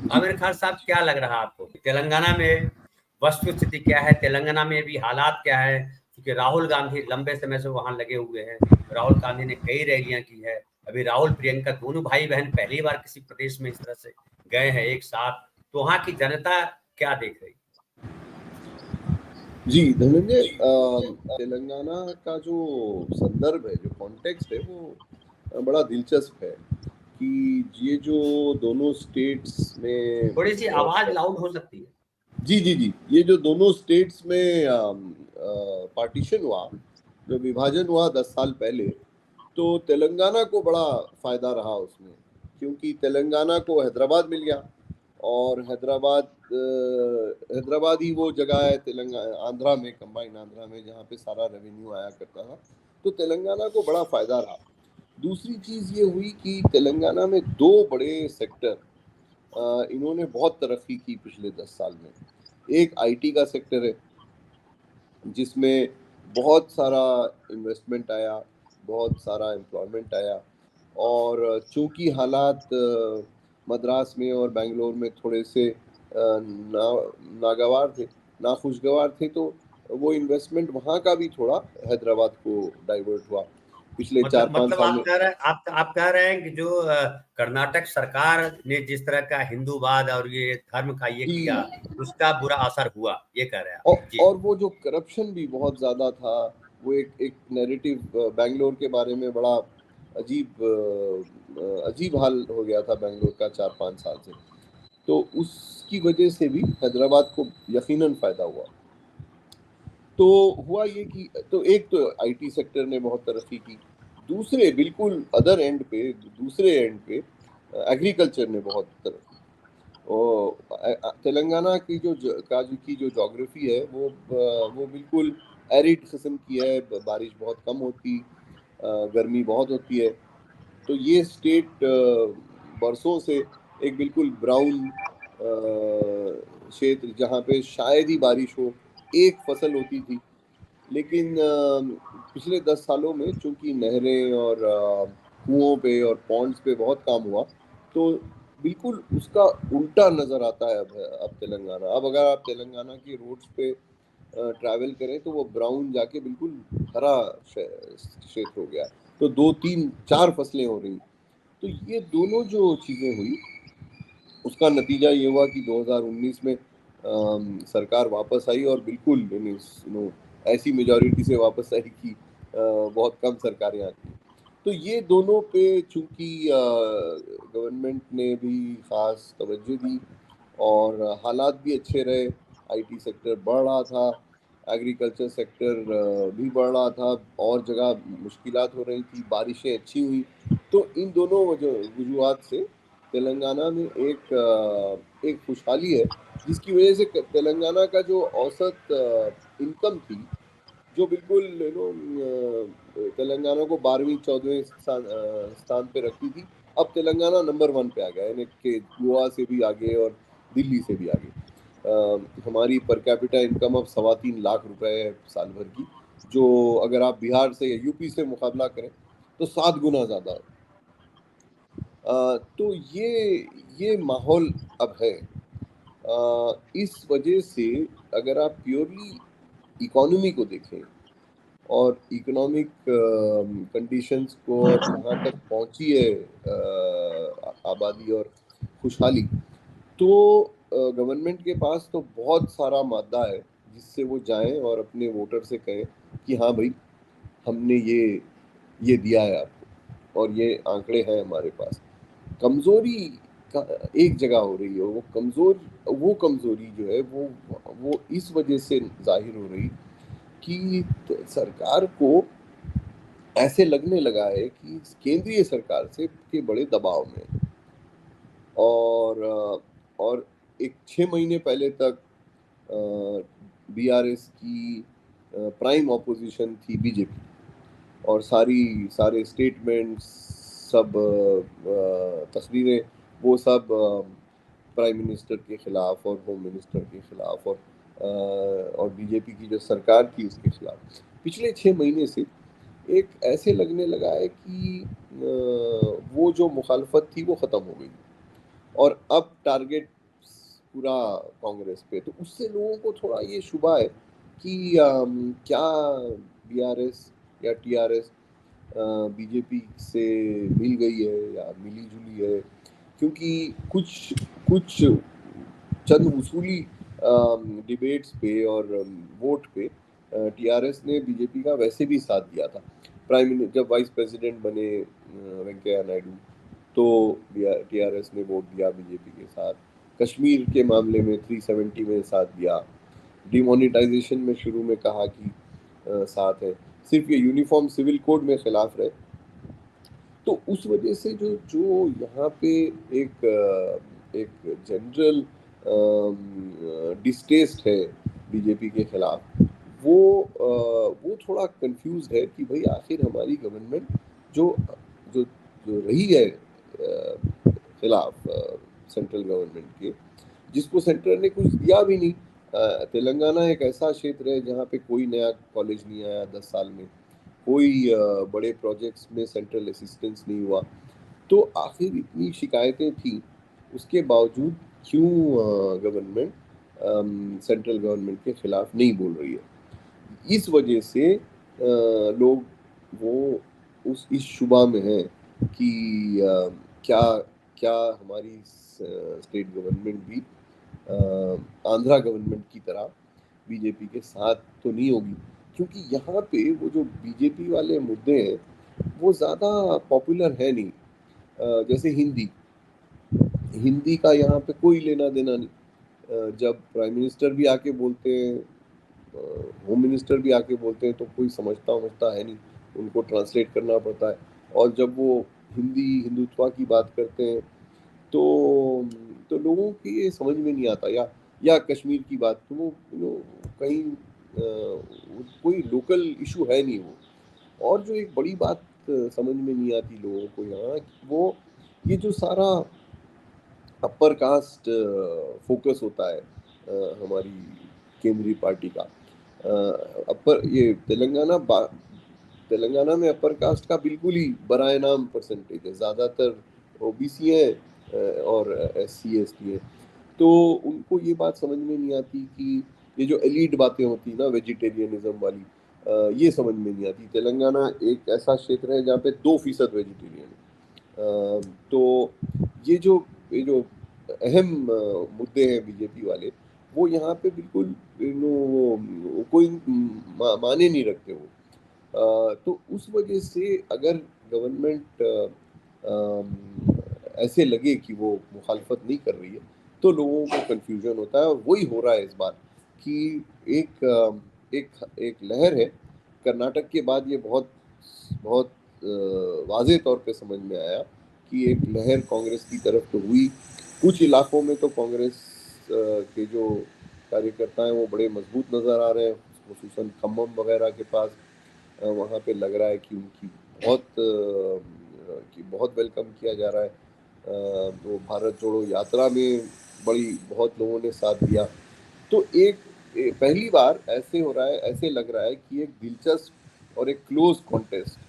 आमिर खान साहब, क्या लग रहा आपको तेलंगाना में वस्तु स्थिति क्या है? तेलंगाना में भी हालात क्या है? क्योंकि राहुल गांधी लंबे समय से वहां लगे हुए हैं। राहुल गांधी ने कई रैलियां की है। अभी राहुल प्रियंका दोनों भाई बहन पहली बार किसी प्रदेश में इस तरह से गए हैं एक साथ। तो वहां की जनता क्या देख रही? जी धनंजय, तेलंगाना का जो संदर्भ है, जो कॉन्टेक्स्ट है, वो बड़ा दिलचस्प है कि ये जो दोनों स्टेट्स में थोड़ी सी आवाज लाउड हो सकती है? जी जी जी, ये जो दोनों स्टेट्स में पार्टीशन हुआ, जो विभाजन हुआ 10 साल पहले, तो तेलंगाना को बड़ा फायदा रहा उसमें, क्योंकि तेलंगाना को हैदराबाद मिल गया। और हैदराबाद ही वो जगह है तेलंगाना आंध्रा में, कंबाइंड आंध्रा में, जहाँ पे सारा रेवेन्यू आया करता था। तो तेलंगाना को बड़ा फायदा रहा। दूसरी चीज ये हुई कि तेलंगाना में दो बड़े सेक्टर इन्होंने बहुत तरक्की की पिछले 10 साल में। एक आईटी का सेक्टर है, जिसमें बहुत सारा इन्वेस्टमेंट आया, बहुत सारा एम्प्लॉयमेंट आया। और चूंकि हालात मद्रास में और बेंगलोर में थोड़े से नागवार थे, नाखुशगवार थे, तो वो इन्वेस्टमेंट वहाँ का भी थोड़ा हैदराबाद को डाइवर्ट हुआ पिछले चार पाँच मतलब साल में। आप कह रहे हैं कि जो कर्नाटक सरकार ने जिस तरह का हिंदूवाद और ये धर्म का ये जी, किया, उसका बुरा असर हुआ, ये कह रहे हैं आप? और जी। और वो जो करप्शन भी बहुत ज़्यादा था, वो एक एक नैरेटिव बैंगलोर के बारे में बड़ा अजीब हाल हो गया था बैंगलोर का 4-5 साल से। तो उसकी वजह से भी हैदराबाद को यकीनन फ़ायदा हुआ। तो हुआ ये कि तो एक तो आईटी सेक्टर ने बहुत तरक्की की। दूसरे बिल्कुल अदर एंड पे, दूसरे एंड पे एग्रीकल्चर ने बहुत तरक्की की। और तेलंगाना की की जो जोग्राफी है, वो बिल्कुल एरिड किस्म की है। बारिश बहुत कम होती, गर्मी बहुत होती है। तो ये स्टेट बरसों से एक बिल्कुल ब्राउन क्षेत्र, जहाँ पे शायद ही बारिश हो, एक फसल होती थी। लेकिन पिछले 10 सालों में चूंकि नहरें और कुओं पे और पॉन्ड्स पे बहुत काम हुआ, तो बिल्कुल उसका उल्टा नजर आता है अब तेलंगाना। अब अगर आप तेलंगाना की रोड्स पे ट्रैवल करें, तो वो ब्राउन जाके बिल्कुल हरा क्षेत्र हो गया। तो 2-3-4 फसलें हो रही। तो ये दोनों जो चीजें हुई, उसका नतीजा ये हुआ कि 2019 में सरकार वापस आई, और बिल्कुल ऐसी मेजोरिटी से वापस आई कि बहुत कम सरकारें आती हैं। तो ये दोनों पे चूंकि गवर्नमेंट ने भी खास तवज्जो दी, और हालात भी अच्छे रहे। आईटी सेक्टर बढ़ रहा था, एग्रीकल्चर सेक्टर भी बढ़ रहा था, और जगह मुश्किलात हो रही थी, बारिशें अच्छी हुई। तो इन दोनों वजूहत से तेलंगाना में एक खुशहाली है, जिसकी वजह से तेलंगाना का जो औसत इनकम थी, जो बिल्कुल तेलंगाना को 12वीं 14वें स्थान पे रखती थी, अब तेलंगाना नंबर 1 पे आ गया, यानी कि गोवा से भी आगे और दिल्ली से भी आगे। हमारी पर कैपिटा इनकम अब 3.25 लाख रुपए है साल भर की, जो अगर आप बिहार से या यूपी से मुकाबला करें, तो 7 गुना ज़्यादा है। तो ये माहौल अब है। इस वजह से अगर आप प्योरली इकोनॉमी को देखें, और इकोनॉमिक कंडीशंस को, और कहाँ तक पहुंची है आबादी और खुशहाली, तो गवर्नमेंट के पास तो बहुत सारा मादा है, जिससे वो जाएं और अपने वोटर से कहें कि हाँ भाई, हमने ये दिया है आपको, और ये आंकड़े हैं हमारे पास। कमजोरी का एक जगह हो रही है, वो कमजोरी जो है, वो इस वजह से जाहिर हो रही कि सरकार को ऐसे लगने लगा है कि केंद्रीय सरकार से के बड़े दबाव में है। और एक 6 महीने पहले तक बीआरएस की प्राइम ऑपोजिशन थी बीजेपी, और सारे स्टेटमेंट्स, सब तस्वीरें, वो सब प्राइम मिनिस्टर के खिलाफ और होम मिनिस्टर के खिलाफ, और बीजेपी की जो सरकार थी उसके खिलाफ। पिछले 6 महीने से एक ऐसे लगने लगा है कि वो जो मुखालफत थी वो ख़त्म हो गई, और अब टारगेट पूरा कांग्रेस पे। तो उससे लोगों को थोड़ा ये शुबा है कि क्या बीआरएस या टीआरएस बीजेपी से मिल गई है या मिली जुली है, क्योंकि कुछ कुछ चंद उसूली डिबेट्स पे और वोट पे टीआरएस ने बीजेपी का वैसे भी साथ दिया था। प्राइम मिनिस्टर जब वाइस प्रेसिडेंट बने वेंकैया नायडू, तो टीआरएस ने वोट दिया बीजेपी के साथ। कश्मीर के मामले में 370 में साथ दिया। डिमोनिटाइजेशन में शुरू में कहा कि साथ है, सिर्फ ये यूनिफॉर्म सिविल कोड में खिलाफ रहे। तो उस वजह से जो जो यहाँ पे एक जनरल डिस्टेस्ट है बीजेपी के खिलाफ, वो थोड़ा कंफ्यूज है कि भाई आखिर हमारी गवर्नमेंट जो जो जो रही है खिलाफ सेंट्रल गवर्नमेंट के, जिसको सेंटर ने कुछ दिया भी नहीं। तेलंगाना एक ऐसा क्षेत्र है जहाँ पे कोई नया कॉलेज नहीं आया 10 साल में, कोई बड़े प्रोजेक्ट्स में सेंट्रल असिस्टेंस नहीं हुआ। तो आखिर इतनी शिकायतें थी, उसके बावजूद क्यों गवर्नमेंट सेंट्रल गवर्नमेंट के खिलाफ नहीं बोल रही है। इस वजह से लोग वो इस शुबा में हैं कि क्या क्या हमारी स्टेट गवर्नमेंट भी आंध्रा गवर्नमेंट की तरह बीजेपी के साथ तो नहीं होगी, क्योंकि यहाँ पे वो जो बीजेपी वाले मुद्दे हैं वो ज़्यादा पॉपुलर है नहीं। जैसे हिंदी का यहाँ पे कोई लेना देना नहीं। जब प्राइम मिनिस्टर भी आके बोलते हैं, होम मिनिस्टर भी आके बोलते हैं, तो कोई समझता है नहीं, उनको ट्रांसलेट करना पड़ता है। और जब वो हिंदुत्व की बात करते हैं तो लोगों की ये समझ में नहीं आता। या कश्मीर की बात, तो वो कहीं कोई लोकल इशू है नहीं वो। और जो एक बड़ी बात समझ में नहीं आती लोगों को यहाँ, वो ये जो सारा अपर कास्ट फोकस होता है हमारी केंद्रीय पार्टी का, अपर ये तेलंगाना में अपर कास्ट का बिल्कुल ही बराए नाम परसेंटेज है, ज़्यादातर ओबीसी है और SC ST है। तो उनको ये बात समझ में नहीं आती कि ये जो एलीट बातें होती है ना वेजिटेरियनिज्म वाली, ये समझ में नहीं आती। तेलंगाना एक ऐसा क्षेत्र है जहाँ पे 2% वेजिटेरियन है। तो ये जो अहम मुद्दे हैं बीजेपी वाले, वो यहाँ पे बिल्कुल वो कोई माने नहीं रखते वो। तो उस वजह से अगर गवर्नमेंट ऐसे लगे कि वो मुखालफत नहीं कर रही है, तो लोगों को कंफ्यूजन होता है। और वही हो रहा है इस बार कि एक लहर है। कर्नाटक के बाद ये बहुत बहुत वाज़ेह तौर पे समझ में आया कि एक लहर कांग्रेस की तरफ तो हुई। कुछ इलाकों में तो कांग्रेस के जो कार्यकर्ता हैं वो बड़े मजबूत नज़र आ रहे हैं, खुसूसन खम्मम वगैरह के पास। वहाँ पे लग रहा है कि उनकी बहुत वेलकम किया जा रहा है। तो भारत जोड़ो यात्रा में बहुत लोगों ने साथ दिया। तो पहली बार ऐसे हो रहा है, ऐसे लग रहा है कि एक दिलचस्प और एक क्लोज कॉन्टेस्ट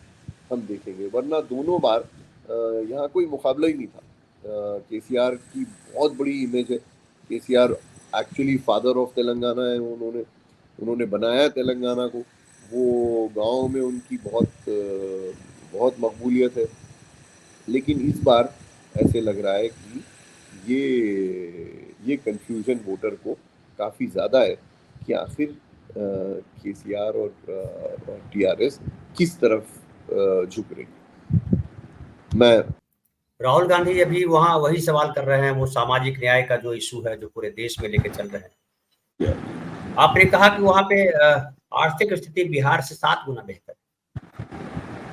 हम देखेंगे, वरना दोनों बार यहाँ कोई मुकाबला ही नहीं था। केसीआर की बहुत बड़ी इमेज है। KCR actually father of Telangana है। उन्होंने बनाया तेलंगाना को। वो गांव में उनकी बहुत मकबूलियत है। लेकिन इस बार ऐसे लग रहा है कि ये कंफ्यूजन वोटर को काफ़ी ज़्यादा है कि आखिर केसीआर और टीआरएस किस तरफ झुक रही। मैं राहुल गांधी अभी वहाँ वही सवाल कर रहे हैं, वो सामाजिक न्याय का जो इशू है जो पूरे देश में लेके चल रहे हैं। आपने कहा कि वहाँ पे आर्थिक स्थिति बिहार से 7 गुना बेहतर,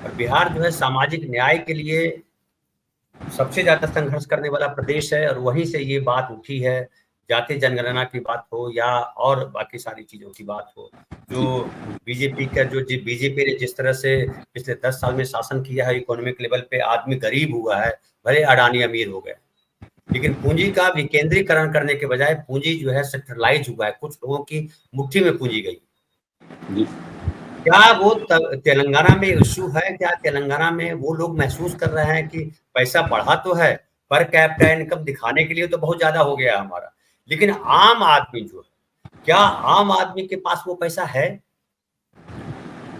और बिहार जो है सामाजिक न्याय के लिए सबसे ज्यादा संघर्ष करने वाला प्रदेश है। और वहीं से ये बात उठी है, जातीय जनगणना की बात हो या और बाकी सारी चीजों की बात हो, जो बीजेपी ने जिस तरह से पिछले 10 साल में शासन किया है, इकोनॉमिक लेवल पे आदमी गरीब हुआ है, भले अडानी अमीर हो गए, लेकिन पूंजी का विकेंद्रीकरण करने के बजाय पूंजी जो है सेंट्रलाइज हुआ है, कुछ लोगों की मुट्ठी में पूंजी गई। क्या वो तेलंगाना में इश्यू है? क्या तेलंगाना में वो लोग महसूस कर रहे हैं कि पैसा बढ़ा तो है पर कैपिटा इनकम दिखाने के लिए तो बहुत ज्यादा हो गया हमारा, लेकिन आम आदमी जो है, क्या आम आदमी के पास वो पैसा है?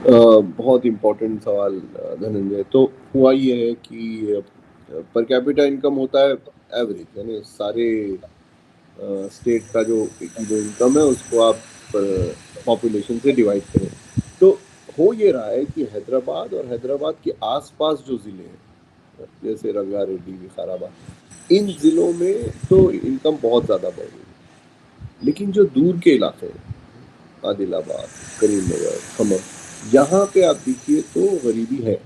बहुत इम्पोर्टेंट सवाल धनंजय। तो हुआ ये है कि पर कैपिटा इनकम होता है एवरेज, यानी सारे स्टेट का जो इनकम है उसको आप पॉपुलेशन से डिवाइड करें। तो हो ये रहा है कि हैदराबाद और हैदराबाद के आसपास जो ज़िले हैं जैसे रंगारेड्डी, विकाराबाद, इन ज़िलों में तो इनकम बहुत ज़्यादा बढ़ गई, लेकिन जो दूर के इलाके हैं आदिलाबाद, करीमनगर, खम्मम, यहाँ पे आप देखिए तो गरीबी है।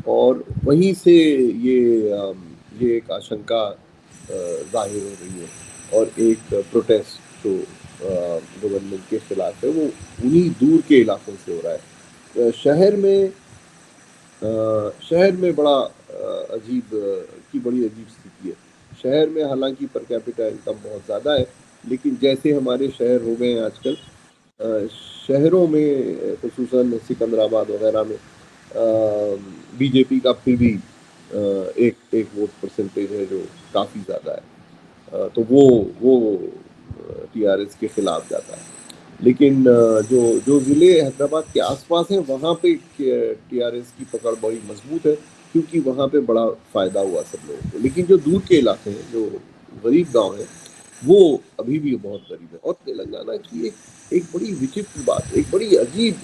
और वहीं से ये एक आशंका जाहिर हो रही है और एक प्रोटेस्ट जो गवर्नमेंट के खिलाफ है वो उन्हीं दूर के इलाकों से हो रहा है। शहर में बड़ा बड़ी अजीब स्थिति है। शहर में हालांकि पर कैपिटा इनकम बहुत ज़्यादा है, लेकिन जैसे हमारे शहर हो गए हैं आजकल, शहरों में खुसूसन सिकंदराबाद वगैरह में बीजेपी का फिर भी एक वोट परसेंटेज है जो काफ़ी ज़्यादा है। तो वो टीआरएस के खिलाफ जाता है। लेकिन जो जो ज़िले हैदराबाद के आसपास हैं वहाँ पे टीआरएस की पकड़ बड़ी मजबूत है, क्योंकि वहाँ पे बड़ा फ़ायदा हुआ सब लोगों को। लेकिन जो दूर के इलाके हैं, जो गरीब गांव हैं, वो अभी भी बहुत गरीब है। और तेलंगाना की एक बड़ी विचित्र बात, एक बड़ी अजीब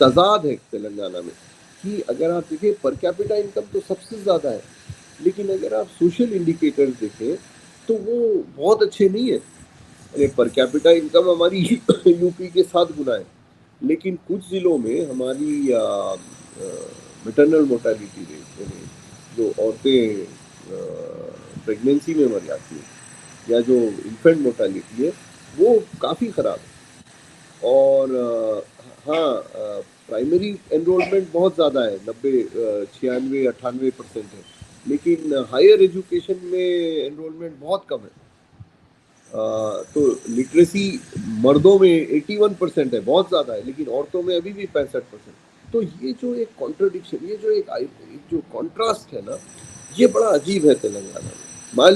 तजाद है तेलंगाना में कि अगर आप देखें पर कैपिटा इनकम तो सबसे ज़्यादा है, लेकिन अगर आप सोशल इंडिकेटर्स देखें तो वो बहुत अच्छे नहीं है। अरे पर कैपिटा इनकम हमारी यूपी के 7 गुना है, लेकिन कुछ ज़िलों में हमारी मैटरनल मोर्टेलिटी रेट, यानी जो औरतें प्रेगनेंसी में मर जाती हैं या जो इन्फेंट मोर्टेलिटी है वो काफ़ी ख़राब है। और हाँ, प्राइमरी एनरोलमेंट बहुत ज़्यादा है, 96-98% है, लेकिन हायर एजुकेशन में एनरोलमेंट बहुत कम है। तो लिटरेसी मर्दों में 81% है, बहुत ज़्यादा है, लेकिन औरतों में अभी भी 65%। तो ये जो एक कॉन्ट्रडिक्शन, ये जो एक जो कॉन्ट्रास्ट है ना, ये बड़ा अजीब है तेलंगाना में। माल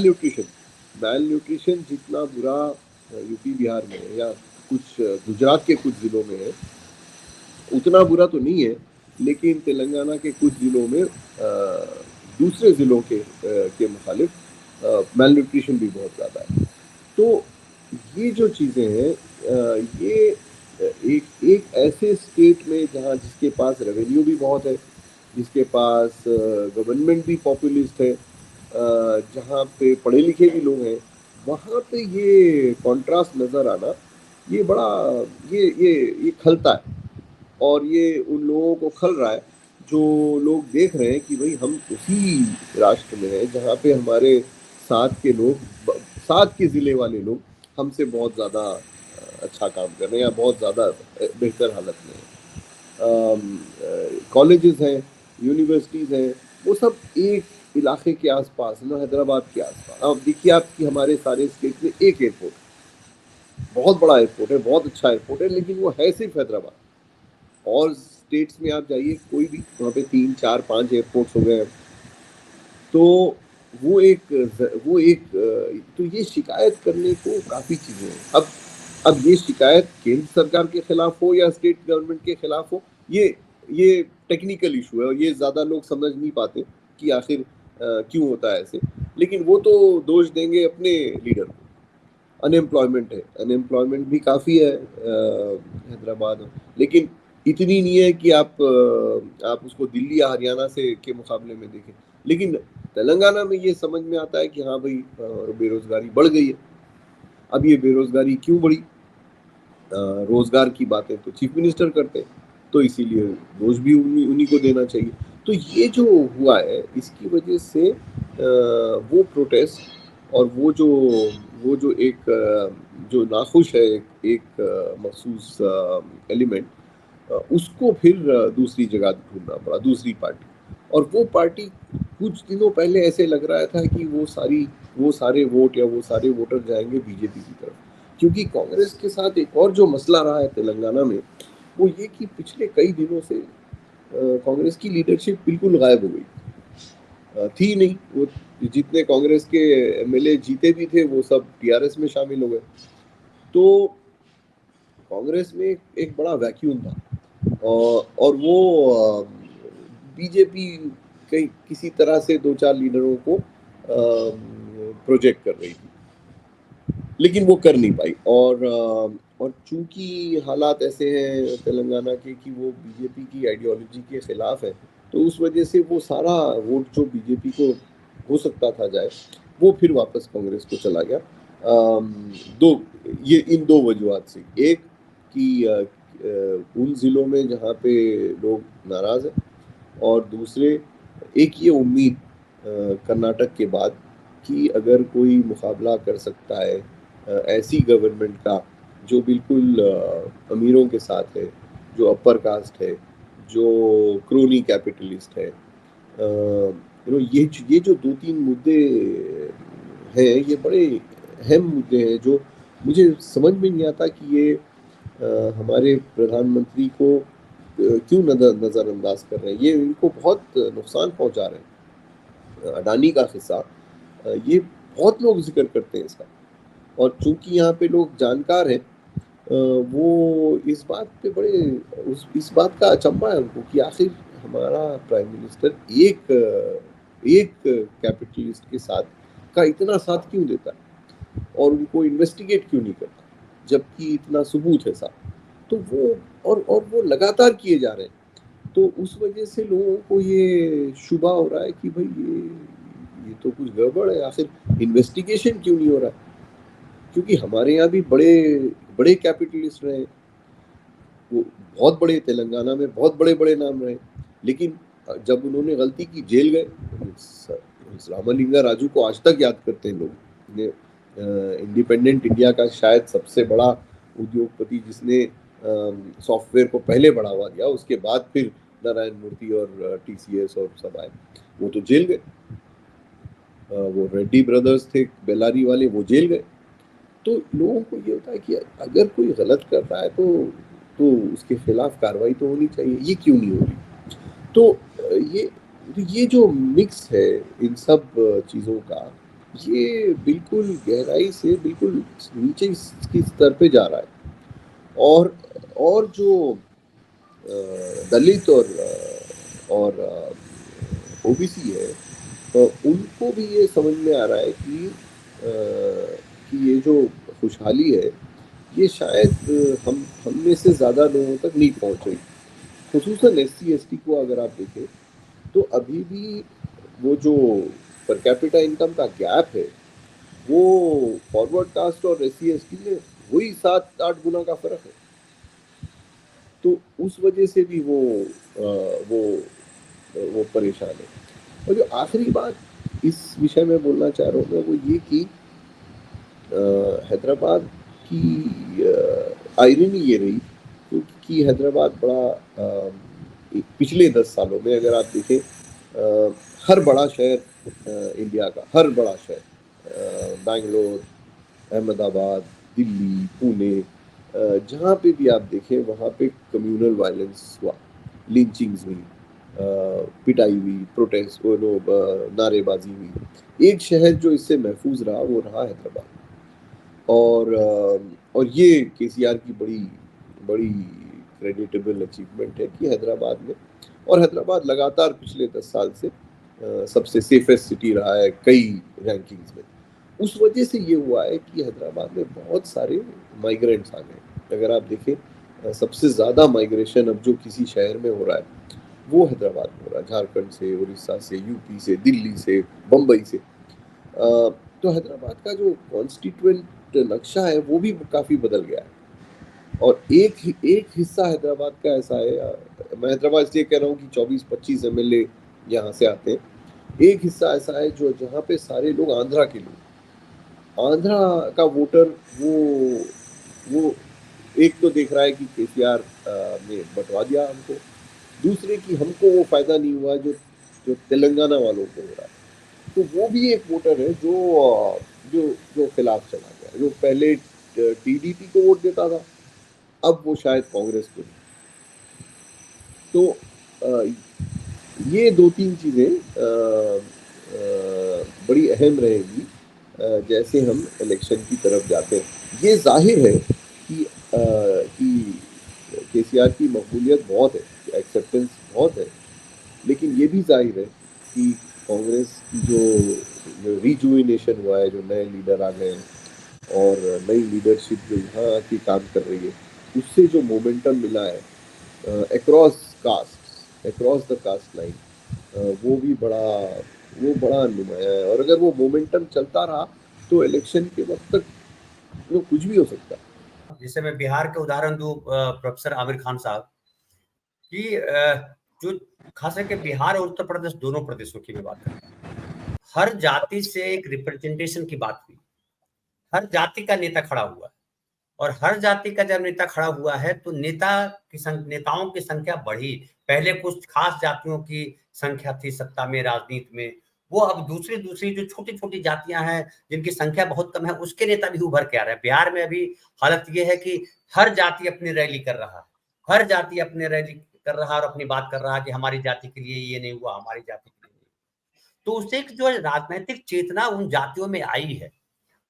न्यूट्रिशन जितना बुरा यूपी बिहार में है या कुछ गुजरात के कुछ ज़िलों में है, उतना बुरा तो नहीं है, लेकिन तेलंगाना के कुछ ज़िलों में दूसरे ज़िलों के मुखालिफ माल न्यूट्रिशन भी बहुत ज़्यादा है। तो ये जो चीज़ें हैं, ये एक ऐसे स्टेट में जहाँ जिसके पास रेवेन्यू भी बहुत है, जिसके पास गवर्नमेंट भी पॉपुलिस्ट है, जहाँ पे पढ़े लिखे भी लोग हैं, वहाँ पे ये कॉन्ट्रास्ट नज़र आना, ये बड़ा ये खलता है। और ये उन लोगों को खल रहा है जो लोग देख रहे हैं कि भाई हम उसी राष्ट्र में हैं जहाँ पे हमारे साथ के ज़िले वाले लोग हमसे बहुत ज़्यादा अच्छा काम कर रहे हैं या बहुत ज़्यादा बेहतर हालत में हैं। कॉलेजेस हैं, यूनिवर्सिटीज़ हैं, वो सब एक इलाके के आसपास, ना हैदराबाद के आसपास। अब देखिए आप कि हमारे सारे स्टेट में एक एयरपोर्ट, बहुत बड़ा एयरपोर्ट है, बहुत अच्छा एयरपोर्ट है, लेकिन वो है सिर्फ हैदराबाद। और स्टेट्स में आप जाइए कोई भी, वहाँ पे 3, 4, 5 एयरपोर्ट्स हो गए। तो वो एक तो ये शिकायत करने को काफ़ी चीज़ें हैं। अब ये शिकायत केंद्र सरकार के खिलाफ हो या स्टेट गवर्नमेंट के खिलाफ हो, ये टेक्निकल इशू है और ये ज़्यादा लोग समझ नहीं पाते कि आखिर क्यों होता है ऐसे। लेकिन वो तो दोष देंगे अपने लीडर को। अनएम्प्लॉयमेंट है, अनएम्प्लॉयमेंट भी काफ़ी है हैदराबाद में, लेकिन इतनी नहीं है कि आप उसको दिल्ली या हरियाणा से के मुकाबले में देखें। लेकिन तेलंगाना में ये समझ में आता है कि हाँ भाई बेरोजगारी बढ़ गई है। अब ये बेरोजगारी क्यों बढ़ी? रोजगार की बातें तो चीफ मिनिस्टर करते हैं, तो इसीलिए दोष भी उन्हीं को देना चाहिए। तो ये जो हुआ है, इसकी वजह से वो प्रोटेस्ट और वो जो एक जो नाखुश है एक मखसूस एलिमेंट, उसको फिर दूसरी जगह ढूंढना पड़ा, दूसरी पार्टी। और वो पार्टी कुछ दिनों पहले ऐसे लग रहा था कि वो सारे वोट या वो सारे वोटर जाएंगे बीजेपी की तरफ, क्योंकि कांग्रेस के साथ एक और जो मसला रहा है तेलंगाना में, वो ये कि पिछले कई दिनों से कांग्रेस की लीडरशिप बिल्कुल गायब हो गई। थी नहीं। वो जितने कांग्रेस के एमएलए जीते भी थे वो सब टीआरएस में शामिल हो गए। तो कांग्रेस में एक बड़ा वैक्यूम था और वो बीजेपी किसी तरह से 2-4 लीडरों को प्रोजेक्ट कर रही थी, लेकिन वो कर नहीं पाई। और चूंकि हालात ऐसे हैं तेलंगाना के कि वो बीजेपी की आइडियोलॉजी के खिलाफ है, तो उस वजह से वो सारा वोट जो बीजेपी को हो सकता था जाए, वो फिर वापस कांग्रेस को चला गया। दो ये इन दो वजूहत से, एक कि उन जिलों में जहाँ पे लोग नाराज हैं, और दूसरे एक ये उम्मीद कर्नाटक के बाद कि अगर कोई मुकाबला कर सकता है ऐसी गवर्नमेंट का जो बिल्कुल अमीरों के साथ है, जो अपर कास्ट है, जो क्रोनी कैपिटलिस्ट है, ये जो 2-3 मुद्दे हैं, ये बड़े अहम मुद्दे हैं जो मुझे समझ में नहीं आता कि ये हमारे प्रधानमंत्री को क्यों नजरअंदाज कर रहे हैं। ये इनको बहुत नुकसान पहुंचा रहे हैं। अडानी का हिस्सा ये बहुत लोग जिक्र करते हैं इसका, और चूंकि यहाँ पे लोग जानकार हैं, वो इस बात पे बड़े इस बात का अचंभा है उनको कि आखिर हमारा प्राइम मिनिस्टर एक कैपिटलिस्ट के साथ का इतना साथ क्यों देता है और उनको इन्वेस्टिगेट क्यों नहीं करता, जबकि इतना सबूत है साथ। तो वो और वो लगातार किए जा रहे हैं। तो उस वजह से लोगों को ये शुबा हो रहा है कि भाई ये तो कुछ गड़बड़ है, आखिर इन्वेस्टिगेशन क्यों नहीं हो रहा है। क्योंकि हमारे यहाँ भी बड़े बड़े कैपिटलिस्ट रहे, वो बहुत बड़े, तेलंगाना में बहुत बड़े बड़े नाम रहे, लेकिन जब उन्होंने गलती की जेल गए। रामलिंगा राजू को आज तक याद करते हैं लोग, इंडिपेंडेंट इंडिया का शायद सबसे बड़ा उद्योगपति जिसने सॉफ्टवेयर को पहले बढ़ावा दिया, उसके बाद फिर नारायण मूर्ति और टीसीएस और सब आए, वो तो जेल गए। वो रेड्डी ब्रदर्स थे बेलारी वाले, वो जेल गए। तो लोगों को ये होता है कि अगर कोई गलत कर रहा है तो उसके खिलाफ कार्रवाई तो होनी चाहिए, ये क्यों नहीं हो रही। तो ये जो मिक्स है इन सब चीज़ों का, ये बिल्कुल गहराई से बिल्कुल नीचे की स्तर पे जा रहा है। और जो दलित और ओबीसी है, उनको भी ये समझ में आ रहा है कि ये जो खुशहाली है, ये शायद हम में से ज़्यादा लोगों तक नहीं पहुंच रही। खुसूसन एससी एसटी को अगर आप देखें, तो अभी भी वो जो पर कैपिटा इनकम का गैप है, वो फॉरवर्ड कास्ट और एससी एसटी में वही 7-8 गुना का फर्क है। तो उस वजह से भी वो परेशान है। और जो आखिरी बात इस विषय में बोलना चाह रहा हूँ मैं, वो ये कि हैदराबाद की आयरनी ये रही, क्योंकि हैदराबाद बड़ा पिछले 10 सालों में अगर आप देखें, हर बड़ा शहर इंडिया का, हर बड़ा शहर, बेंगलोर, अहमदाबाद, दिल्ली, पुणे, जहाँ पे भी आप देखें वहाँ पे कम्युनल वायलेंस हुआ, लिंचिंग्स हुई, पिटाई हुई, प्रोटेस्ट, वो लोग नारेबाजी हुई। एक शहर जो इससे महफूज रहा वो रहा हैदराबाद। और ये केसीआर की बड़ी बड़ी क्रेडिटेबल अचीवमेंट है कि हैदराबाद में, और हैदराबाद लगातार पिछले 10 साल से सबसे सेफेस्ट सिटी रहा है कई रैंकिंग्स में। उस वजह से ये हुआ है कि हैदराबाद में बहुत सारे माइग्रेंट्स आ गए। अगर आप देखें, सबसे ज़्यादा माइग्रेशन अब जो किसी शहर में हो रहा है वो हैदराबाद में हो रहा है, झारखंड से, उड़ीसा से, यूपी से, दिल्ली से, बम्बई से। तो हैदराबाद का जो कॉन्स्टिट्यूएंट नक्शा है वो भी काफ़ी बदल गया है। और एक हिस्सा हैदराबाद का ऐसा है, मैं हैदराबाद इसलिए कह रहा हूँ कि 24-25 एमएलए यहाँ से आते हैं। एक हिस्सा ऐसा है जो जहाँ पे सारे लोग आंध्रा के लोग, आंध्रा का वोटर, वो एक तो देख रहा है कि केसीआर ने बंटवा दिया हमको, दूसरे की हमको वो फायदा नहीं हुआ जो तेलंगाना वालों को हो रहा है। तो वो भी एक वोटर है जो खिलाफ चला गया, जो पहले टीडीपी को वोट देता था, अब वो शायद कांग्रेस को। तो ये 2-3 चीजें बड़ी अहम रहेगी जैसे हम इलेक्शन की तरफ जाते हैं। ये जाहिर है कि केसीआर की मकबूलियत बहुत है, एक्सेप्टेंस बहुत है, लेकिन ये भी जाहिर है कि कांग्रेस की जो रिजुविनेशन हुआ है, जो नए लीडर आ गए हैं और नई लीडरशिप जो यहाँ आके काम कर रही है, उससे जो मोमेंटम मिला है अक्रॉस द कास्ट लाइन, वो बड़ा नुमाया है। और अगर वो मोमेंटम चलता रहा तो इलेक्शन के वक्त तक कुछ भी हो सकता है। जैसे मैं बिहार के उदाहरण दूं प्रोफेसर आमिर खान साहब कि जो खास करके बिहार और उत्तर प्रदेश दोनों प्रदेशों की मैं बात करता हूँ, हर जाति से एक रिप्रेजेंटेशन की बात हुई, हर जाति का नेता खड़ा हुआ और हर जाति का जब नेता खड़ा हुआ है तो नेताओं की संख्या बढ़ी। पहले कुछ खास जातियों की संख्या थी सत्ता में, राजनीति में, वो अब दूसरी दूसरी जो छोटी छोटी जातियां हैं जिनकी संख्या बहुत कम है, उसके नेता भी उभर के आ रहे हैं। बिहार में अभी हालत ये है कि हर जाति अपनी रैली कर रहा है, हर जाति अपनी रैली कर रहा है और अपनी बात कर रहा है कि हमारी जाति के लिए ये नहीं हुआ, हमारी जाति के लिए नहीं। तो उससे एक जो राजनीतिक चेतना उन जातियों में आई है।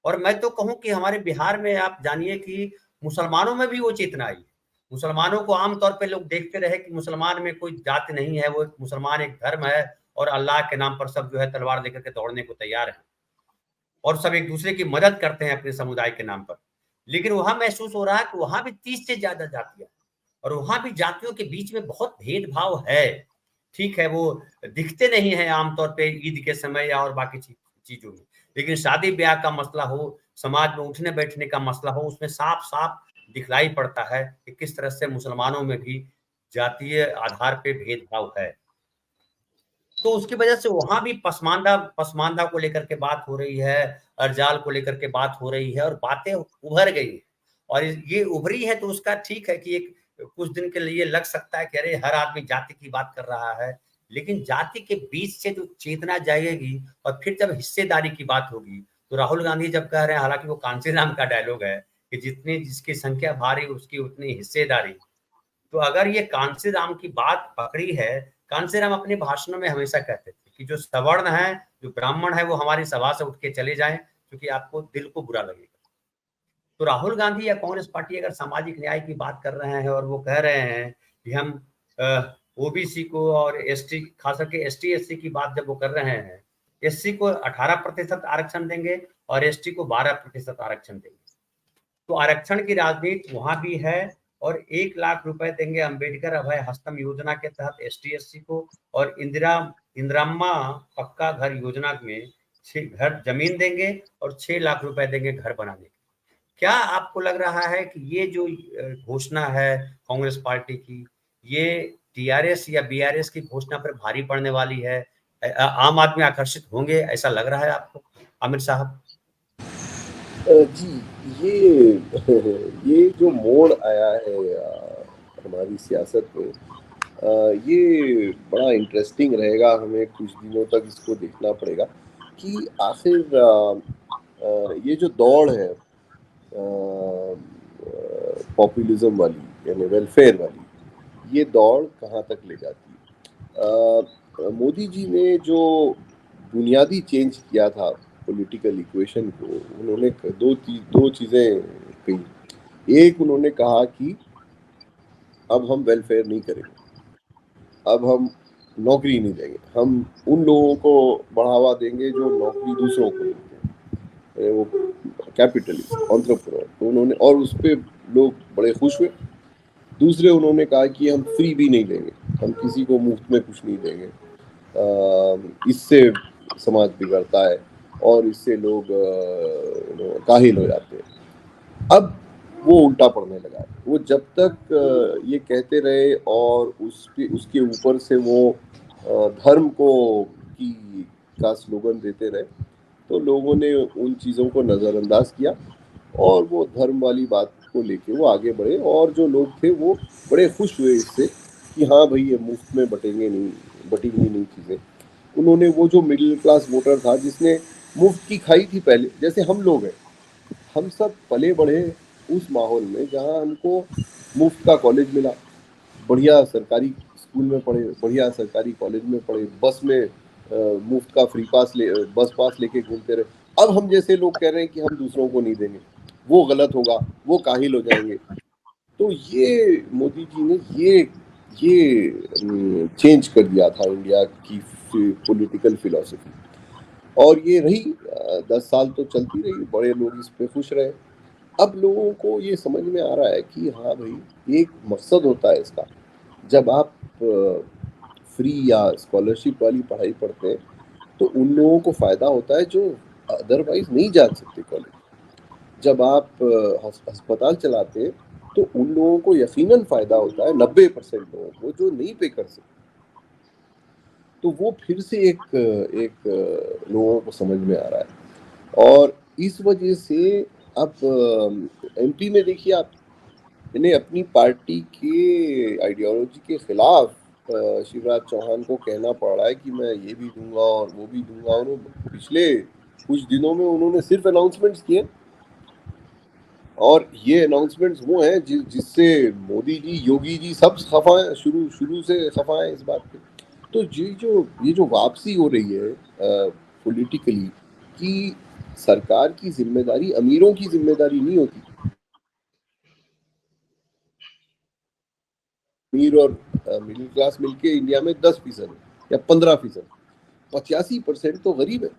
और मैं तो कहूं कि हमारे बिहार में आप जानिए कि मुसलमानों में भी वो चेतना आई। मुसलमानों को आमतौर पे लोग देखते रहे कि मुसलमान में कोई जाति नहीं है, वो मुसलमान एक धर्म है और अल्लाह के नाम पर सब जो है तलवार लेकर के दौड़ने को तैयार है और सब एक दूसरे की मदद करते हैं अपने समुदाय के नाम पर। लेकिन वहां महसूस हो रहा है कि वहां भी 30 से ज्यादा जातियां और वहां भी जातियों के बीच में बहुत भेदभाव है। ठीक है, वो दिखते नहीं है आमतौर पे ईद के समय या और बाकी चीजों में, लेकिन शादी ब्याह का मसला हो, समाज में उठने बैठने का मसला हो, उसमें साफ साफ दिखलाई पड़ता है कि किस तरह से मुसलमानों में भी जातीय आधार पे भेदभाव है। तो उसकी वजह से वहां भी पसमानदा पसमानदा को लेकर के बात हो रही है, अर्जाल को लेकर के बात हो रही है और बातें उभर गई है। और ये उभरी है तो उसका ठीक है कि एक कुछ दिन के लिए लग सकता है कि अरे हर आदमी जाति की बात कर रहा है, लेकिन जाति के बीच से जो चेतना जाएगी और फिर जब हिस्सेदारी की बात होगी, तो राहुल गांधी जब कह रहे हैं, हालांकि वो कांशीराम का डायलॉग है कि जितनी जिसकी संख्या भारी उसकी उतनी हिस्सेदारी। तो अगर ये कांशीराम की बात पकड़ी है, कांशीराम अपने भाषणों में हमेशा कहते थे कि जो सवर्ण है, जो ब्राह्मण है, वो हमारी सभा से उठ के चले जाएं क्योंकि आपको दिल को बुरा लगेगा। तो राहुल गांधी या कांग्रेस पार्टी अगर सामाजिक न्याय की बात कर रहे हैं और वो कह रहे हैं कि हम ओबीसी को और एसटी, खास करके एसटी एससी की बात जब वो कर रहे हैं, एससी को 18% आरक्षण देंगे और एसटी को 12% आरक्षण देंगे। तो आरक्षण की राजनीति वहां भी है और 1 लाख रुपए देंगे अंबेडकर अभय हस्तम योजना के तहत एसटी एससी को और इंदिराम्मा पक्का घर योजना में 6 घर जमीन देंगे और 6 लाख रुपए देंगे घर बनाने के। क्या आपको लग रहा है कि ये जो घोषणा है कांग्रेस पार्टी की, ये टीआरएस या बीआरएस की घोषणा पर भारी पड़ने वाली है? आम आदमी आकर्षित होंगे, ऐसा लग रहा है आपको आमिर साहब? जी, ये ये जो मोड़ आया है हमारी सियासत में, ये बड़ा इंटरेस्टिंग रहेगा। हमें कुछ दिनों तक इसको देखना पड़ेगा कि आखिर ये जो दौड़ है पॉपुलिज्म वाली, यानी वेलफेयर वाली, ये दौड़ कहाँ तक ले जाती है। मोदी जी ने जो बुनियादी चेंज किया था पॉलिटिकल इक्वेशन को, उन्होंने दो चीज़ें कही। एक, उन्होंने कहा कि अब हम वेलफेयर नहीं करेंगे, अब हम नौकरी नहीं देंगे, हम उन लोगों को बढ़ावा देंगे जो नौकरी दूसरों को देते हैं, वो कैपिटलिस्ट एंटरप्रेन्योर। तो उन्होंने, और उस पर लोग बड़े खुश हुए। दूसरे, उन्होंने कहा कि हम फ्री भी नहीं देंगे, हम किसी को मुफ्त में कुछ नहीं देंगे, इससे समाज बिगड़ता है और इससे लोग काहिल हो जाते हैं। अब वो उल्टा पड़ने लगा है। वो जब तक ये कहते रहे और उसके ऊपर से वो धर्म की का स्लोगन देते रहे, तो लोगों ने उन चीज़ों को नज़रअंदाज किया और वो धर्म वाली बात को लेके वो आगे बढ़े। और जो लोग थे वो बड़े खुश हुए इससे कि हाँ भाई, ये मुफ्त में बटेंगी नहीं चीज़ें। उन्होंने, वो जो मिडिल क्लास वोटर था जिसने मुफ्त की खाई थी पहले, जैसे हम लोग हैं, हम सब पले बढ़े उस माहौल में जहाँ हमको मुफ्त का कॉलेज मिला, बढ़िया सरकारी स्कूल में पढ़े, बढ़िया सरकारी कॉलेज में पढ़े, बस में मुफ्त का फ्री पास बस पास लेके घूमते रहे। अब हम जैसे लोग कह रहे हैं कि हम दूसरों को नहीं देंगे, वो गलत होगा, वो काहिल हो जाएंगे। तो ये मोदी जी ने ये चेंज कर दिया था इंडिया की पॉलिटिकल फिलॉसफी, और ये रही 10 साल तो चलती रही, बड़े लोग इस पे खुश रहे। अब लोगों को ये समझ में आ रहा है कि हाँ भाई, एक मकसद होता है इसका। जब आप फ्री या स्कॉलरशिप वाली पढ़ाई पढ़ते हैं तो उन लोगों को फायदा होता है जो अदरवाइज नहीं जा सकते कॉलेज। जब आप अस्पताल चलाते हैं तो उन लोगों को यकीनन फायदा होता है, 90% लोगों को जो नहीं पे कर सकते। तो वो फिर से एक लोगों को समझ में आ रहा है, और इस वजह से अब एमपी में देखिए आप, इन्हें अपनी पार्टी के आइडियोलॉजी के खिलाफ शिवराज चौहान को कहना पड़ रहा है कि मैं ये भी दूंगा और वो भी दूंगा। उन्होंने पिछले कुछ दिनों में उन्होंने सिर्फ अनाउंसमेंट्स किए, और ये अनाउंसमेंट्स वो हैं जिससे मोदी जी, योगी जी सब खफा हैं, शुरू शुरू से खफा हैं इस बात पे। तो ये जो वापसी हो रही है पॉलिटिकली, कि सरकार की जिम्मेदारी अमीरों की जिम्मेदारी नहीं होती। अमीर और मिडिल क्लास मिलके इंडिया में 10% या 15%, 85% तो गरीब है।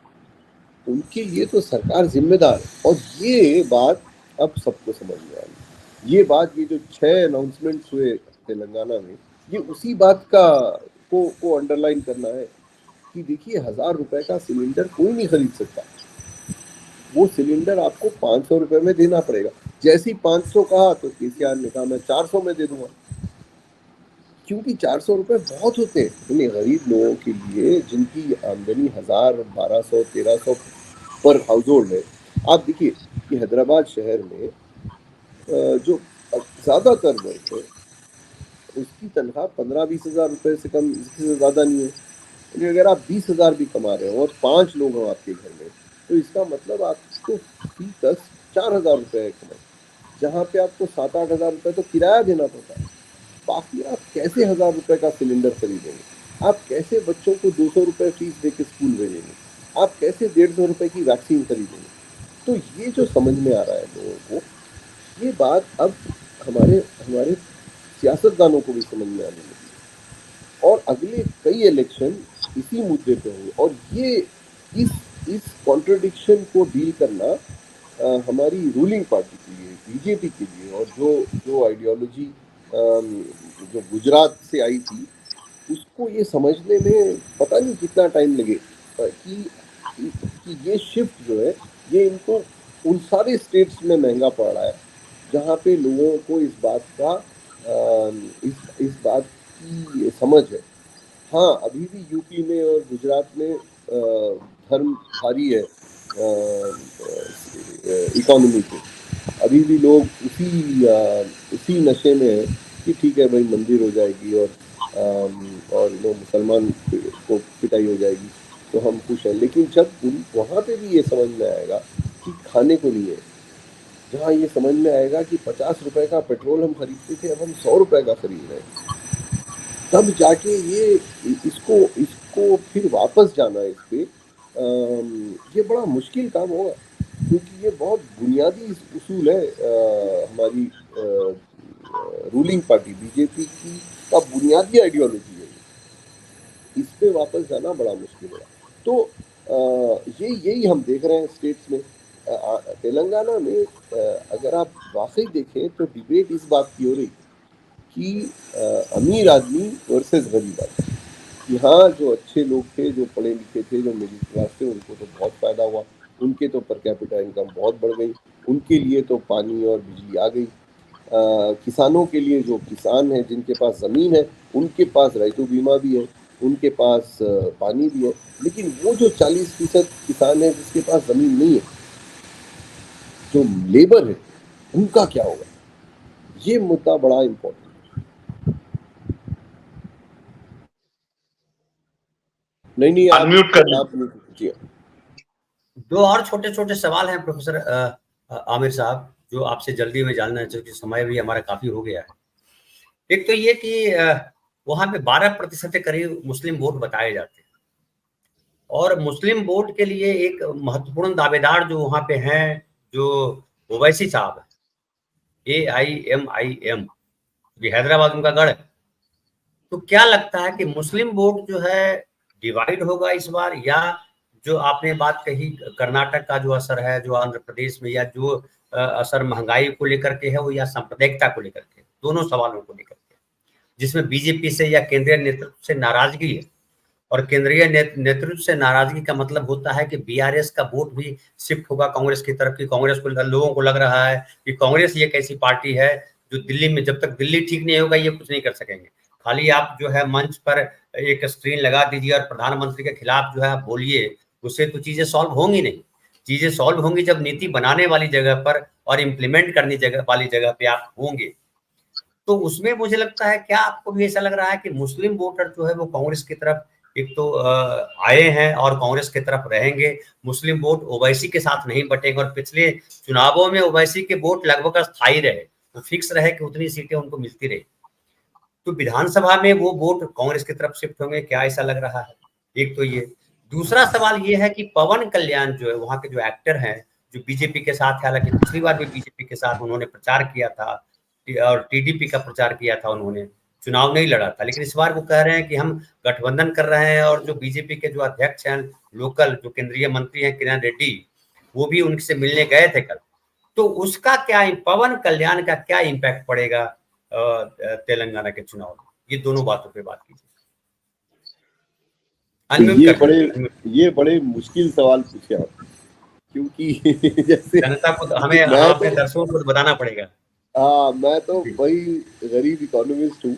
उनके लिए तो सरकार जिम्मेदार है, और ये बात अब सबको समझ में आ रही। ये बात, ये जो 6 अनाउंसमेंट्स हुए तेलंगाना में, ये उसी बात को अंडरलाइन करना है कि देखिए, 1000 रुपए का सिलेंडर कोई नहीं खरीद सकता। वो सिलेंडर आपको 500 रुपए में देना पड़ेगा। जैसे ही 500 कहा तो केसीआर ने कहा मैं 400 में दे दूंगा, क्योंकि 400 रुपए बहुत होते हैं उन्हें गरीब लोगों के लिए, जिनकी आमदनी 1000, 1200, 1300 पर हाउस होल्ड है। आप देखिए कि हैदराबाद शहर में जो ज्यादातर वर्ग है, उसकी तनख्वाह 15-20 हजार रुपए से कम, इससे ज्यादा नहीं है। लेकिन अगर आप 20 हजार भी कमा रहे हो और 5 लोग हो आपके घर में, तो इसका मतलब आपको फी 4 हजार रुपए कमाए, जहाँ पे आपको 7-8 हजार रुपए तो किराया देना पड़ता है। बाकी आप कैसे 1000 रुपए का सिलेंडर खरीदेंगे? आप कैसे बच्चों को 200 रुपए फीस दे के स्कूल भेजेंगे? आप कैसे 150 रुपए की वैक्सीन खरीदेंगे? तो ये जो समझ में आ रहा है लोगों को, ये बात अब हमारे हमारे सियासतदानों को भी समझ में आने लगी, और अगले कई इलेक्शन इसी मुद्दे पे होंगे। और ये इस कॉन्ट्रडिक्शन को डील करना हमारी रूलिंग पार्टी के लिए, बीजेपी के लिए, और जो आइडियोलॉजी जो गुजरात से आई थी, उसको ये समझने में पता नहीं कितना टाइम लगे कि ये शिफ्ट जो है, ये इनको उन सारे स्टेट्स में महंगा पड़ रहा है जहाँ पे लोगों को इस बात का इस बात की समझ है। हाँ, अभी भी यूपी में और गुजरात में धर्म भारी है इकोनॉमी पे। अभी भी लोग उसी नशे में है कि ठीक है भाई, मंदिर हो जाएगी और लोग मुसलमान को पिटाई हो जाएगी तो हम खुश हैं। लेकिन जब वहाँ पे भी ये समझ में आएगा कि खाने को नहीं है, जहाँ ये समझ में आएगा कि 50 रुपए का पेट्रोल हम खरीदते थे, अब हम 100 रुपए का खरीद रहे हैं, तब जाके ये इसको फिर वापस जाना इस पे, ये बड़ा मुश्किल काम होगा, क्योंकि ये बहुत बुनियादी उसूल है हमारी रूलिंग पार्टी बीजेपी की का बुनियादी आइडियोलॉजी है। इस पे वापस जाना बड़ा मुश्किल है। तो यही हम देख रहे हैं स्टेट्स में। तेलंगाना में अगर आप वाकई देखें तो डिबेट इस बात की हो रही कि अमीर आदमी वर्सेस गरीब आदमी, कि हाँ, जो अच्छे लोग थे, जो पढ़े लिखे थे, जो मिडिल क्लास थे, उनको तो बहुत फायदा हुआ, उनके तो पर कैपिटा इनकम बहुत बढ़ गई, उनके लिए तो पानी और बिजली आ गई। किसानों के लिए, जो किसान है जिनके पास ज़मीन है, उनके पास रैयतु बीमा भी है, उनके पास पानी भी है। लेकिन वो जो 40% किसान है जिसके पास ज़मीन नहीं है, जो लेबर है, उनका क्या होगा? ये मुद्दा बड़ा इम्पोर्टेंट। नहीं, अनम्यूट कर आप जी। दो और छोटे छोटे सवाल हैं प्रोफेसर आमिर साहब, जो आपसे जल्दी में जानना चाहिए, क्योंकि समय भी हमारा काफी हो गया है। एक तो ये कि वहां पे 12% के करीब मुस्लिम वोट बताए जाते हैं, और मुस्लिम वोट के लिए एक महत्वपूर्ण दावेदार जो वहां पे हैं, जो ओवैसी साहब है, AIMIM, ये हैदराबाद उनका गढ़ है। तो क्या लगता है कि मुस्लिम वोट जो है डिवाइड होगा इस बार, या जो आपने बात कही कर्नाटक का जो असर है, जो आंध्र प्रदेश में, या जो असर महंगाई को लेकर के है वो, या सांप्रदायिकता को लेकर के, दोनों सवालों को लेकर के, जिसमें बीजेपी से या केंद्रीय नेतृत्व से नाराजगी है। और केंद्रीय नेतृत्व से नाराजगी का मतलब होता है कि बीआरएस का वोट भी शिफ्ट होगा कांग्रेस की तरफ, की कांग्रेस को, लोगों को लग रहा है कि कांग्रेस ये एक ऐसी पार्टी है जो दिल्ली में, जब तक दिल्ली ठीक नहीं होगा ये कुछ नहीं कर सकेंगे। खाली आप जो है मंच पर एक स्क्रीन लगा दीजिए और प्रधानमंत्री के खिलाफ जो है आप बोलिए, उससे तो चीजें सॉल्व होंगी नहीं। चीजें सॉल्व होंगी जब नीति बनाने वाली जगह पर और इम्प्लीमेंट करने वाली जगह पे आप होंगे। तो उसमें मुझे लगता है, क्या आपको भी ऐसा लग रहा है कि मुस्लिम वोटर जो है वो कांग्रेस की तरफ एक तो आए हैं और कांग्रेस की तरफ रहेंगे, मुस्लिम वोट ओवैसी के साथ नहीं बटेंगे, और पिछले चुनावों में ओवैसी के वोट लगभग स्थायी रहे, वो फिक्स रहे कि उतनी सीटें उनको मिलती रही। तो विधानसभा में वो वोट कांग्रेस की तरफ शिफ्ट होंगे, क्या ऐसा लग रहा है? एक तो ये। दूसरा सवाल ये है कि पवन कल्याण जो है वहां के जो एक्टर हैं, जो बीजेपी के साथ है, हालांकि पिछली बार भी बीजेपी के साथ उन्होंने प्रचार किया था और टीडीपी का प्रचार किया था, उन्होंने चुनाव नहीं लड़ा था, लेकिन इस बार वो कह रहे हैं कि हम गठबंधन कर रहे हैं, और जो बीजेपी के जो अध्यक्ष हैं लोकल, जो केंद्रीय मंत्री हैं किरण रेड्डी, वो भी उनसे मिलने गए थे कल। तो उसका क्या, पवन कल्याण का क्या इम्पैक्ट पड़ेगा तेलंगाना के चुनाव में? ये दोनों बातों पे बात कीजिए। ये बड़े मुश्किल सवाल पूछे आप, क्योंकि जैसे जनता को हमें अपने दर्शकों को बताना पड़ेगा। मैं तो वही गरीब इकोनॉमिस्ट हूँ,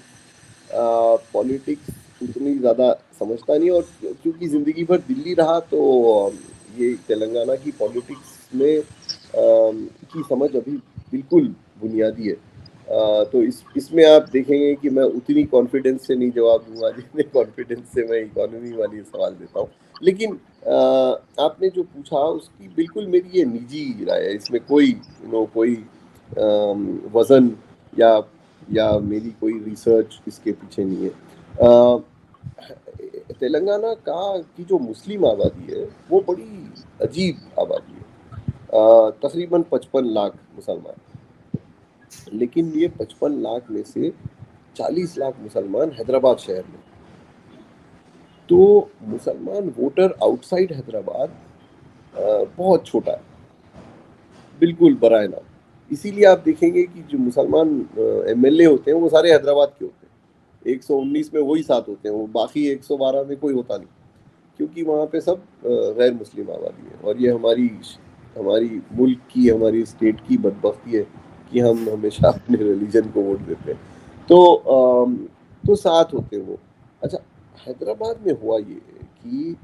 पॉलिटिक्स उतनी ज़्यादा समझता नहीं, और क्योंकि ज़िंदगी भर दिल्ली रहा तो ये तेलंगाना की पॉलिटिक्स में की समझ अभी बिल्कुल बुनियादी है। तो इसमें आप देखेंगे कि मैं उतनी कॉन्फिडेंस से नहीं जवाब दूंगा जितने कॉन्फिडेंस से मैं इकोनॉमी वाली सवाल देता हूँ। लेकिन आपने जो पूछा उसकी बिल्कुल मेरी ये निजी राय है, इसमें कोई कोई वजन या मेरी कोई रिसर्च इसके पीछे नहीं है। तेलंगाना की जो मुस्लिम आबादी है वो बड़ी अजीब आबादी है, तकरीबन 55 लाख मुसलमान, लेकिन ये 55 लाख में से 40 लाख मुसलमान हैदराबाद शहर में। तो मुसलमान वोटर आउटसाइड हैदराबाद बहुत छोटा है, बिल्कुल बराए नाम। इसीलिए आप देखेंगे कि जो मुसलमान एमएलए होते हैं वो सारे हैदराबाद के होते हैं, 119 में वही 7 होते हैं, वो बाकी 112 में कोई होता नहीं, क्योंकि वहाँ पे सब गैर मुस्लिम आबादी है। और ये हमारी मुल्क की, हमारी स्टेट की बदबख्ती है कि हम हमेशा अपने रिलीजन को वोट देते हैं। तो 7 होते हैं वो। अच्छा, हैदराबाद में हुआ ये कि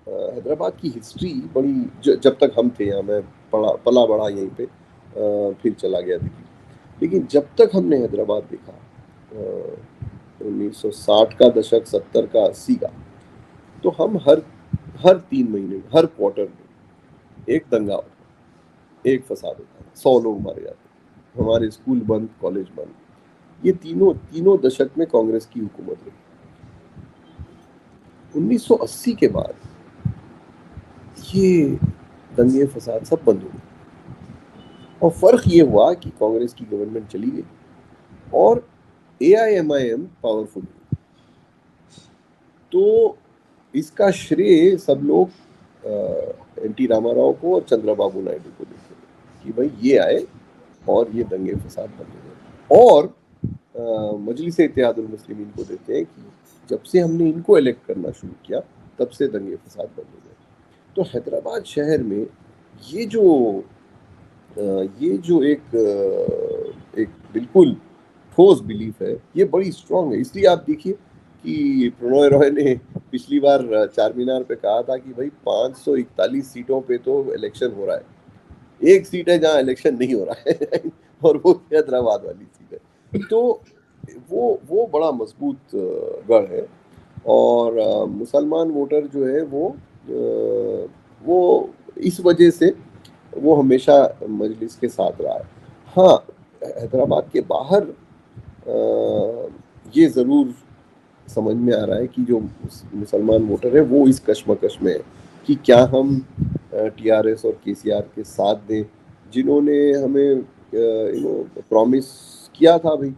हैदराबाद की हिस्ट्री बड़ी, जब तक हम थे यहाँ, मैं पला बड़ा यहीं पे, फिर चला गया दिल्ली, लेकिन जब तक हमने हैदराबाद देखा 1960 का दशक, 70 का, 80 का, तो हम हर 3 महीने में, हर क्वार्टर में एक दंगा होता, एक फसाद होता है, 100 लोग मारे जाते, हमारे स्कूल बंद, कॉलेज बंद। ये तीनों दशक में कांग्रेस की हुकूमत रही। 1980 के बाद ये दंगे फसाद सब बंद हो गए, और फर्क ये हुआ कि कांग्रेस की गवर्नमेंट चली गई और AIMIM पावरफुल हुई। तो इसका श्रेय सब लोग NT रामाराव को और चंद्रबाबू नायडू को देते हैं कि भाई ये आए और ये दंगे फसाद बंद हो गए, और मजलिस इत्तेहादुल मुस्लिमीन को देते हैं कि जब से हमने इनको इलेक्ट करना शुरू किया तब से दंगे फसाद बंद हो गए। तो हैदराबाद शहर में ये जो एक बिल्कुल ठोस बिलीफ है, ये बड़ी स्ट्रांग है। इसलिए आप देखिए कि प्रणॉय रॉय ने पिछली बार चार मीनार पे कहा था कि भाई 541 सीटों पे तो इलेक्शन हो रहा है, एक सीट है जहाँ इलेक्शन नहीं हो रहा है और वो हैदराबाद वाली सीट है। तो वो बड़ा मजबूत गढ़ है, और मुसलमान वोटर जो है वो इस वजह से वो हमेशा मजलिस के साथ रहा है। हाँ, हैदराबाद के बाहर ये ज़रूर समझ में आ रहा है कि जो मुसलमान वोटर है वो इस कश्मकश में है कि क्या हम टीआरएस और केसीआर के साथ दें, जिन्होंने हमें प्रॉमिस किया था भाई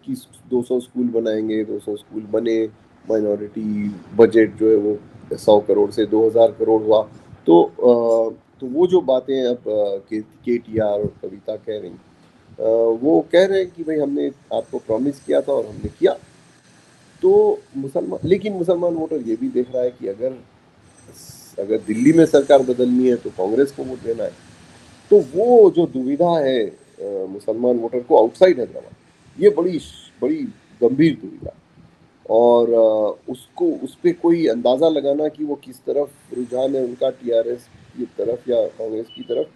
कि 200 स्कूल बनाएंगे, 200 स्कूल बने, माइनॉरिटी बजट जो है वो 100 करोड़ से 2000 करोड़ हुआ। तो वो जो बातें अब केटीआर और कविता कह रही, वो कह रहे हैं कि भाई हमने आपको प्रॉमिस किया था और हमने किया। तो लेकिन मुसलमान वोटर ये भी देख रहा है कि अगर दिल्ली में सरकार बदलनी है तो कांग्रेस को वोट देना है। तो वो जो दुविधा है मुसलमान वोटर को आउटसाइड हैदराबाद, ये बड़ी बड़ी गंभीर दुविधा, और उसको उस पर कोई अंदाजा लगाना कि वो किस तरफ रुझान है उनका, टीआरएस की तरफ या कांग्रेस की तरफ,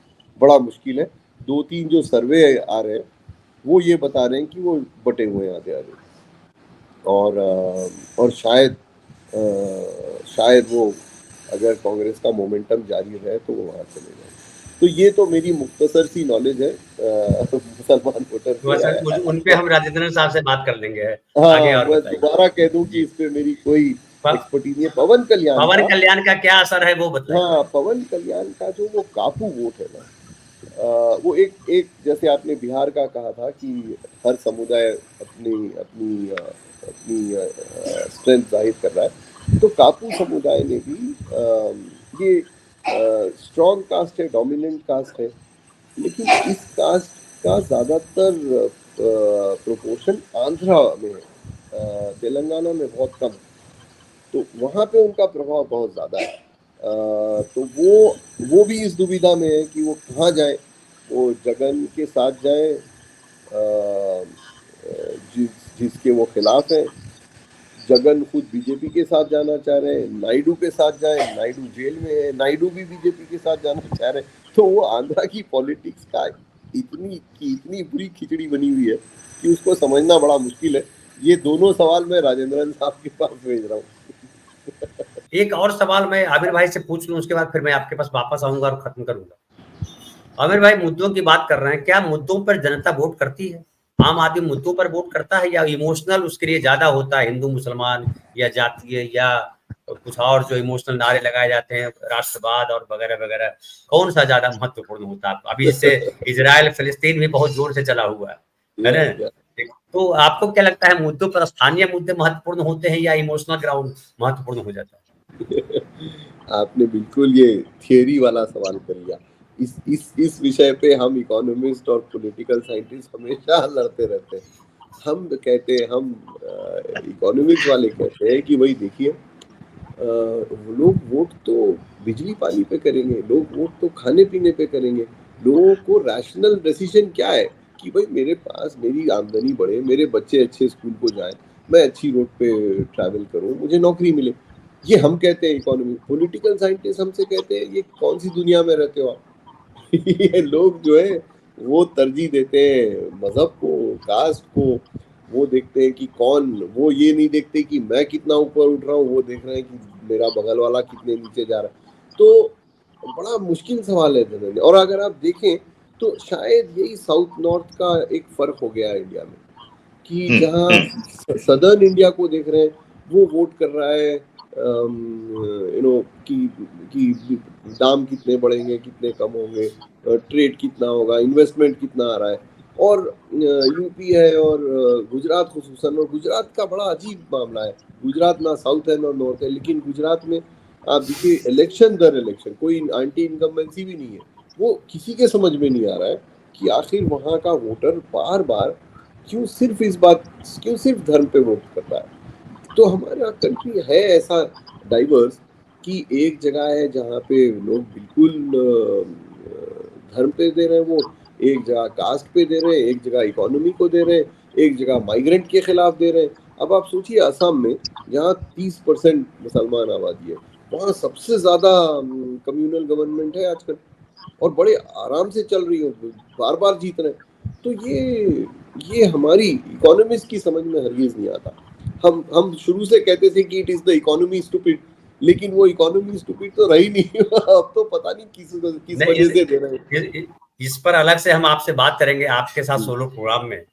बड़ा मुश्किल है। 2-3 जो सर्वे आ रहे हैं वो ये बता रहे हैं कि वो बटे हुए हैं आधे आधे, और शायद वो अगर कांग्रेस का मोमेंटम जारी रहे तो वो वहां चले जाए। तो ये तो मेरी मुख्तसर सी नॉलेज है मुसलमान वोटर उन पे हम राजेंद्र साहब से बात कर लेंगे आगे। हाँ, और मैं बताइए, दोबारा कह दूं कि इस पे मेरी कोई एक्सपर्टीज नहीं है। पवन कल्याण का क्या असर है वो बताइए। हाँ, पवन कल्याण का जो वो काफू वोट है ना, वो एक जैसे आपने बिहार का कहा था कि हर समुदाय अपनी अपनी अपनी स्ट्रेंथ जाहिर कर रहा है, तो कापू समुदाय ने भी ये स्ट्रॉन्ग कास्ट है, डोमिनेंट कास्ट है, लेकिन इस कास्ट का ज्यादातर प्रोपोर्शन आंध्रा में है, तेलंगाना में बहुत कम, तो वहां पे उनका प्रभाव बहुत ज्यादा है। तो वो भी इस दुविधा में है कि वो कहाँ जाए, वो जगन के साथ जाए जिसके वो खिलाफ है। जगन खुद बीजेपी के साथ जाना चाह रहे हैं, नायडू के साथ जाए, नायडू जेल में है, नायडू भी बीजेपी के साथ जाना चाह रहे हैं। तो वो आंध्रा की पॉलिटिक्स का इतनी बुरी खिचड़ी बनी हुई है कि उसको समझना बड़ा मुश्किल है। ये दोनों सवाल मैं राजेंद्रन साहब के पास भेज रहा हूँ। एक और सवाल मैं आमिर भाई से पूछ लूं, उसके बाद फिर मैं आपके पास वापस आऊंगा और खत्म करूंगा। आमिर भाई, मुद्दों की बात कर रहे हैं, क्या मुद्दों पर जनता वोट करती है? आम आदमी मुद्दों पर वोट करता है या इमोशनल उसके लिए ज्यादा होता है, हिंदू मुसलमान या जातीय या कुछ और जो इमोशनल नारे लगाए जाते हैं, राष्ट्रवाद और वगैरह वगैरह, कौन सा ज्यादा महत्वपूर्ण होता है? अभी इससे इजराइल फिलिस्तीन भी बहुत जोर से चला हुआ है ना? तो आपको क्या लगता है, मुद्दों पर स्थानीय मुद्दे महत्वपूर्ण होते हैं या इमोशनल ग्राउंड महत्वपूर्ण हो जाता है? आपने बिल्कुल ये थियरी वाला सवाल कर लिया। इस विषय पे हम इकोनॉमिस्ट और पॉलिटिकल साइंटिस्ट हमेशा लड़ते रहते हैं। हम कहते हैं, हम इकोनॉमिक्स वाले कहते हैं कि भाई देखिए, वो लोग वोट तो बिजली पानी पे करेंगे, लोग वोट तो खाने पीने पे करेंगे। लोगों को रैशनल डिसीजन क्या है कि भाई मेरे पास मेरी आमदनी बढ़े, मेरे बच्चे अच्छे स्कूल को जाए, मैं अच्छी रोड पे ट्रैवल करूं, मुझे नौकरी मिले। ये हम कहते हैं इकोनॉमी। पॉलिटिकल साइंटिस्ट हमसे कहते हैं ये कौन सी दुनिया में रहते हो आप। ये लोग जो है वो तरजीह देते हैं मजहब को, कास्ट को। वो देखते हैं कि कौन, वो ये नहीं देखते कि मैं कितना ऊपर उठ रहा हूँ, वो देख रहे हैं कि मेरा बगल वाला कितने नीचे जा रहा है। तो बड़ा मुश्किल सवाल है। और अगर आप देखें तो शायद यही साउथ नॉर्थ का एक फर्क हो गया है इंडिया में, कि जहाँ सदर्न इंडिया को देख रहे हैं वो वोट कर रहा है कि दाम कितने बढ़ेंगे, कितने कम होंगे, ट्रेड कितना होगा, इन्वेस्टमेंट कितना आ रहा है। और यूपी है और गुजरात खुसूसन, और गुजरात का बड़ा अजीब मामला है। गुजरात ना साउथ है ना नॉर्थ है, लेकिन गुजरात में आप देखिए इलेक्शन दर इलेक्शन कोई एंटी इनकम्बेंसी भी नहीं है। वो किसी के समझ में नहीं आ रहा है कि आखिर वहाँ का वोटर बार बार क्यों सिर्फ धर्म पे वोट करता है। तो हमारा कंट्री है ऐसा डाइवर्स कि एक जगह है जहाँ पे लोग बिल्कुल धर्म पे दे रहे हैं वोट, एक जगह कास्ट पे दे रहे हैं, एक जगह इकोनॉमी को दे रहे हैं, एक जगह माइग्रेंट के खिलाफ दे रहे हैं। अब आप सोचिए असम में जहाँ 30% मुसलमान आबादी है, वहाँ सबसे ज्यादा कम्युनल गवर्नमेंट है आजकल, और बड़े आराम से चल रही है, बार बार जीत रहे हैं। तो ये हमारी इकोनॉमिस्ट की समझ में हरगिज नहीं आता। हम शुरू से कहते थे कि it is the economy stupid, लेकिन वो इकोनॉमी स्टूपिड तो रही नहीं। अब तो पता नहीं किस वजह से दे रहे हैं। इस पर अलग से हम आपसे बात करेंगे आपके साथ सोलो प्रोग्राम में।